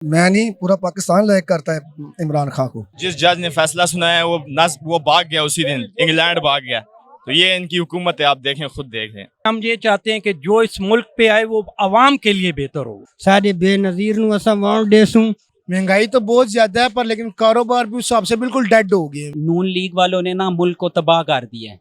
मैं नहीं, पूरा पाकिस्तान लाइक करता है इमरान खान को। जिस जज ने फैसला सुनाया वो भाग गया, उसी दिन इंग्लैंड भाग गया। तो ये इनकी हुकूमत है, आप देखें, खुद देखें। हम ये चाहते हैं कि जो इस मुल्क पे आए वो आवाम के लिए बेहतर हो। सारे बेनज़ीर नूं असां वोट देसूं। महंगाई तो बहुत ज्यादा है, पर लेकिन कारोबार भी उस हिसाब से बिल्कुल डेड हो गए। नून लीग वालों ने ना मुल्क को तबाह कर दिया है।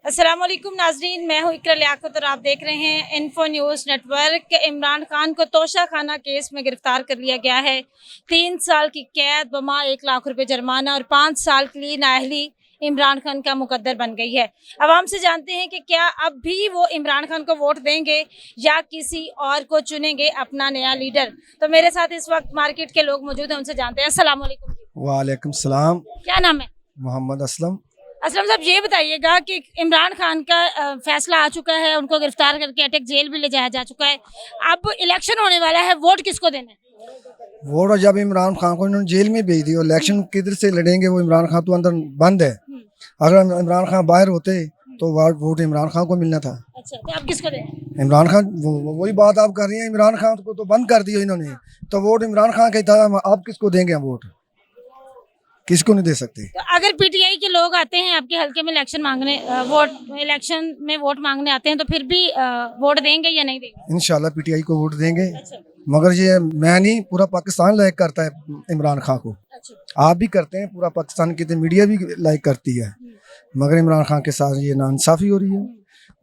अस्सलाम वालेकुम नाजरीन, मैं हूँ इकरा लियाकत और आप देख रहे हैं info news network. Imran Khan को तोशा खाना केस में गिरफ्तार कर लिया गया है। 3 साल की कैद बमा 1 लाख रुपए जुर्माना और 5 साल के लिए नाअहली इमरान खान का मुकद्दर बन गई है। आवाम से जानते हैं कि क्या अब भी वो इमरान खान को वोट देंगे या किसी और को चुनेंगे अपना नया लीडर। तो मेरे साथ इस वक्त मार्केट के लोग मौजूद हैं, उनसे जानते हैं। अस्सलाम वालेकुम। वालेकुम सलाम। क्या नाम है? मोहम्मद असलम। असलम साहब, ये बताइएगा कि इमरान खान का फैसला आ चुका है, उनको गिरफ्तार करके अटक जेल भी ले जाया जा चुका है। अब इलेक्शन होने वाला है, वोट किसको देना है? वोट जब इमरान खान को इन्होंने जेल में भेज दिया, इलेक्शन किधर से लड़ेंगे? वो इमरान खान तो अंदर बंद है। अगर इमरान खान बाहर होते तो वोट इमरान खान को मिलना था। अच्छा, तो आप किसको देना? इमरान खान, वही बात आप कर रही हैं, इमरान खान को तो बंद कर दिया इन्होंने, तो वोट इमरान खान का ही था। आप किसको देंगे? हम वोट किसको नहीं दे सकते। तो अगर पीटीआई के लोग आते हैं आपके हल्के में इलेक्शन मांगने, इलेक्शन में वोट मांगने आते हैं, तो फिर भी वोट देंगे या नहीं देंगे? इंशाल्लाह पीटीआई को वोट देंगे। अच्छा, मगर ये मैं नहीं, पूरा पाकिस्तान लाइक करता है इमरान खान को। अच्छा। आप भी करते हैं, पूरा पाकिस्तान की तो मीडिया भी लाइक करती है। मगर इमरान खान के साथ ये नाइंसाफी हो रही है,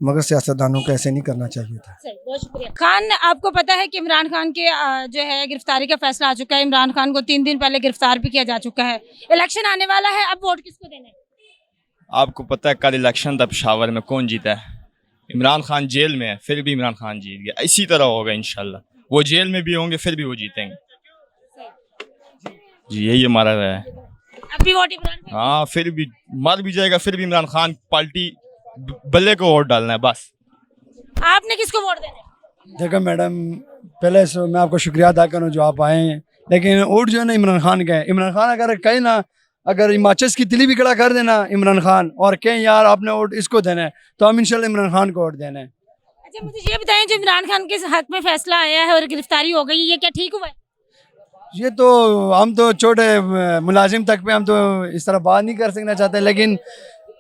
मगर सियासतदानों को ऐसे नहीं करना चाहिए था। सही, बहुत शुक्रिया। खान, आपको पता है कि इमरान खान के जो है गिरफ्तारी का फैसला आ चुका है। इमरान खान को 3 दिन पहले गिरफ्तार भी किया जा चुका है। इलेक्शन आने वाला है, अब वोट किसको देना है? आपको पता है कल इलेक्शन था पेशावर में, कौन जीता है? इमरान खान जेल में है, फिर भी इमरान खान जीत गया। इसी तरह होगा इंशाल्लाह, वो जेल में भी होंगे फिर भी वो जीतेंगे। जी, यही हमारा राय है। अब भी वोट इमरान खान? हाँ, फिर भी मर भी जाएगा फिर भी इमरान खान पार्टी बल्ले को वोट डालना है बस। आपने किसको वोट देना है? देखो मैडम, पहले से मैं आपको शुक्रिया अदा करूँ जो आप आए हैं, लेकिन वोट जो है ना इमरान खान का है। इमरान खान अगर कहे ना, अगर माचिस की तिली भी खड़ा कर देना इमरान खान और कहें यार आपने वोट इसको देना है, तो हम इंशाल्लाह इमरान खान को वोट देना है। अच्छा, मुझे ये बताएं, जो इमरान खान के हक में फैसला आया है और गिरफ्तारी हो गई, ये क्या ठीक हुआ है? ये तो हम तो छोटे मुलाजिम तक पे हम तो इस तरह बात नहीं कर सकना चाहते, लेकिन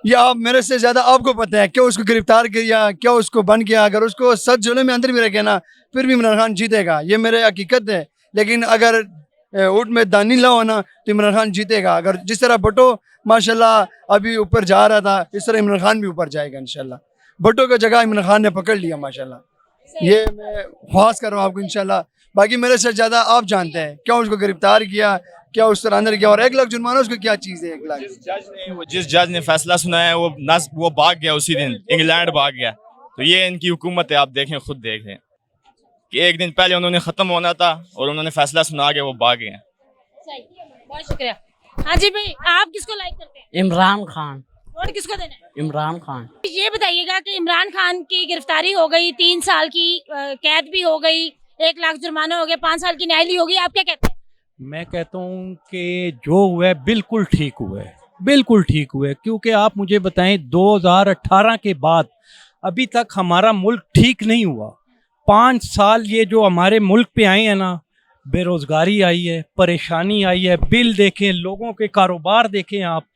ये आप मेरे से ज़्यादा आपको पता है क्यों उसको गिरफ्तार किया, क्या उसको बंद किया। अगर उसको 7 जुल्म में अंदर भी रखे ना, फिर भी इमरान खान जीतेगा, ये मेरे हकीकत है। लेकिन अगर ऊँट में दानी लाओ ना, तो इमरान खान जीतेगा। अगर जिस तरह भुट्टो माशाल्लाह अभी ऊपर जा रहा था, इस तरह इमरान खान भी ऊपर जाएगा इंशाल्लाह। भुट्टो का जगह इमरान खान ने पकड़ लिया माशाल्लाह, ये मैं ख्वास कर रहा हूँ आपको इंशाल्लाह। बाकी मेरे से ज़्यादा आप जानते हैं क्यों उसको गिरफ्तार किया, क्या उस तरह अंदर किया, और 1 लाख जुर्माना उसको क्या चीज़ है 1 लाख। जिस जज ने फैसला सुनाया वो भाग गया, उसी दिन इंग्लैंड भाग गया। तो ये इनकी हुकूमत है, आप देखें, खुद देखें कि एक दिन पहले उन्होंने खत्म होना था और उन्होंने फैसला सुना के वो भाग गए। सही, बहुत शुक्रिया। हाँ जी भाई, आप किसको लाइक करते हैं? इमरान खान। वोट किसको देना है? इमरान खान। ये बताइएगा कि इमरान खान की गिरफ्तारी हो गई, 3 साल की कैद भी हो गई, 1 लाख जुर्माना हो गया, 5 साल की न्यायालय हो गई, आप क्या कहते हैं? मैं कहता हूँ कि जो हुआ है बिल्कुल ठीक हुआ है, बिल्कुल ठीक हुआ है। क्योंकि आप मुझे बताएं, 2018 के बाद अभी तक हमारा मुल्क ठीक नहीं हुआ। 5 साल ये जो हमारे मुल्क पे आए हैं ना, बेरोज़गारी आई है, परेशानी आई है, बिल देखें, लोगों के कारोबार देखें आप।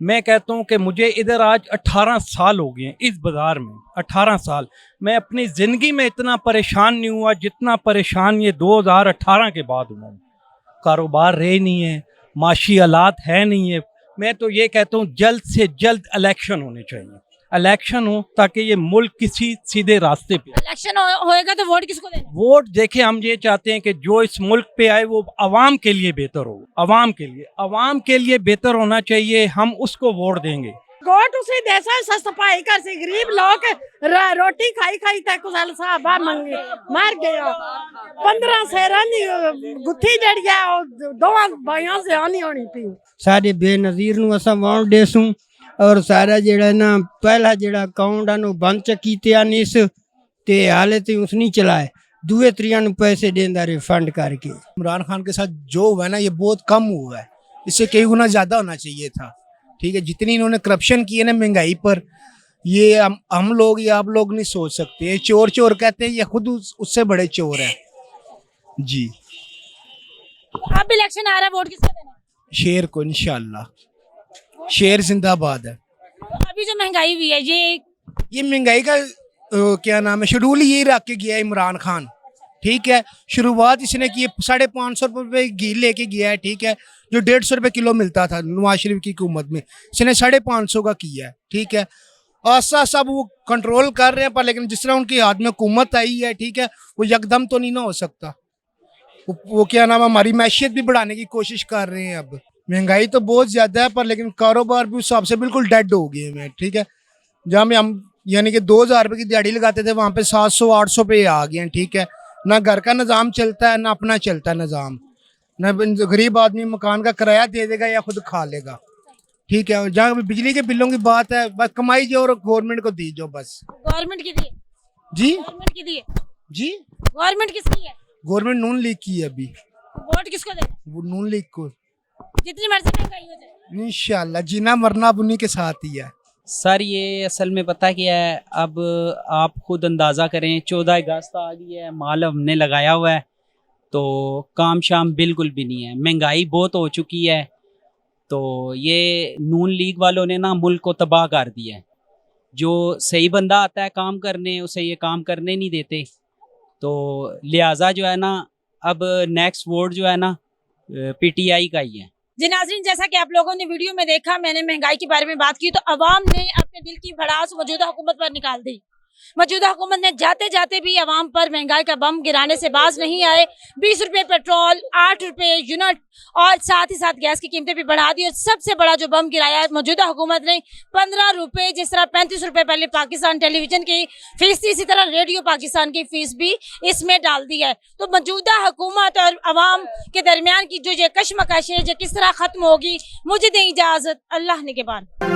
मैं कहता हूँ कि मुझे इधर आज 18 साल हो गए हैं इस बाज़ार में। 18 साल मैं अपनी ज़िंदगी में इतना परेशान नहीं हुआ जितना परेशान ये 2018 के बाद हुआ हूँ। कारोबार रहे नहीं है, माशी हालात है नहीं है। मैं तो ये कहता हूँ जल्द से जल्द इलेक्शन होने चाहिए, इलेक्शन हो ताकि ये मुल्क किसी सीधे रास्ते पे। इलेक्शन होएगा तो वोट किसको देना है? वोट देखे, हम ये चाहते हैं कि जो इस मुल्क पे आए वो आवाम के लिए बेहतर हो, आवाम के लिए बेहतर होना चाहिए। हम उसको वोट देंगे। वोट उसे देसा सफाई कर से गरीब लोग रोटी खाई खाई तक कुछ साहबा मंगे मर गया। 15 शेरां दी गुत्थी जड़ गया, दो भाइयों से आनी होनी पी। सारे बेनज़ीर नूं असां वोट देसूं और सारा जेड़ा ना पहला जेड़ा अकाउंट आ बंद च कीते निस ते हाले ते उस नहीं चलाए, दूए त्रियां नूं पैसे देंदा रिफंड करके। इमरान खान के साथ जो हुआ है ना, ये बहुत कम हुआ है, इससे कई गुना ज़्यादा होना चाहिए था। ठीक है, जितनी इन्होंने करप्शन की है ना महंगाई पर, ये हम लोग या आप लोग नहीं सोच सकते। चोर चोर कहते हैं, ये खुद उससे बड़े चोर हैं। जी। अब इलेक्शन आ रहा है, वोट किसको देना है? शेर को इंशाल्लाह, शेर जिंदाबाद है। अभी जो महंगाई हुई है ये महंगाई का क्या नाम है, शेड्यूल यही रख के गया है इमरान खान, ठीक है। शुरुआत इसने की 550 रुपये घी लेके गया है, ठीक है, जो 150 रुपये किलो मिलता था नवाज शरीफ की हुकूमत में, इसने 550 का किया है, ठीक है। आस्ता आस्ता वो कंट्रोल कर रहे हैं, पर लेकिन जिस तरह उनकी हाथ में हुकूमत आई है, ठीक है, वो यकदम तो नहीं ना हो सकता। वो क्या नाम है, हमारी मैशियत भी बढ़ाने की कोशिश कर रहे हैं। अब महंगाई तो बहुत ज़्यादा है, पर लेकिन कारोबार भी उस हिसाब से बिल्कुल डेड हो गए हैं, ठीक है। जहाँ में हम यानी कि 2000 रुपये की दिहाड़ी लगाते थे, वहाँ पे 700-800 पे आ गए हैं, ठीक है। ना घर का निज़ाम चलता है, ना अपना चलता है निज़ाम, ना गरीब आदमी मकान का किराया दे देगा या खुद खा लेगा, ठीक है। जहाँ बिजली के बिलों की बात है, बस कमाई जो और गवर्नमेंट को दी जो बस। गवर्नमेंट की दी है? जी गवर्नमेंट की दी है? जी, गवर्नमेंट किसकी है? गवर्नमेंट नून लीग की है अभी। वोट किसको देना है? वो नून लीग को जितनी मर्जी महंगाई हो जाए। इंशाल्लाह जीना मरना अब उन्हीं के साथ ही है। सर ये असल में पता क्या है, अब आप खुद अंदाज़ा करें, 14 अगस्त आ गई है, माल हमने लगाया हुआ है, तो काम शाम बिल्कुल भी नहीं है, महंगाई बहुत हो चुकी है। तो ये नून लीग वालों ने ना मुल्क को तबाह कर दिया है। जो सही बंदा आता है काम करने, उसे ये काम करने नहीं देते। तो लिहाजा जो है ना, अब नेक्स्ट वोट जो है ना PTI का ही है। जी नाज़रीन, जैसा कि आप लोगों ने वीडियो में देखा, मैंने महंगाई के बारे में बात की, तो अवाम ने अपने दिल की भड़ास मौजूदा हुकूमत पर निकाल दी। मौजूदा हुकूमत ने जाते जाते भी अवाम पर महंगाई का बम गिराने से बाज नहीं आए। 20 रुपये पेट्रोल, 8 रुपये यूनिट और साथ ही साथ गैस की कीमतें भी बढ़ा दी। और सबसे बड़ा जो बम गिराया है मौजूदा हुकूमत ने, 15 रुपये, जिस तरह 35 रुपये पहले पाकिस्तान टेलीविजन की फीस थी, इसी तरह रेडियो पाकिस्तान की फीस भी इसमें डाल दी है। तो मौजूदा हुकूमत और अवाम के दरमियान की जो ये कशमकश है, जो किस तरह खत्म होगी, मुझे दें इजाज़त, अल्लाह निगहबान।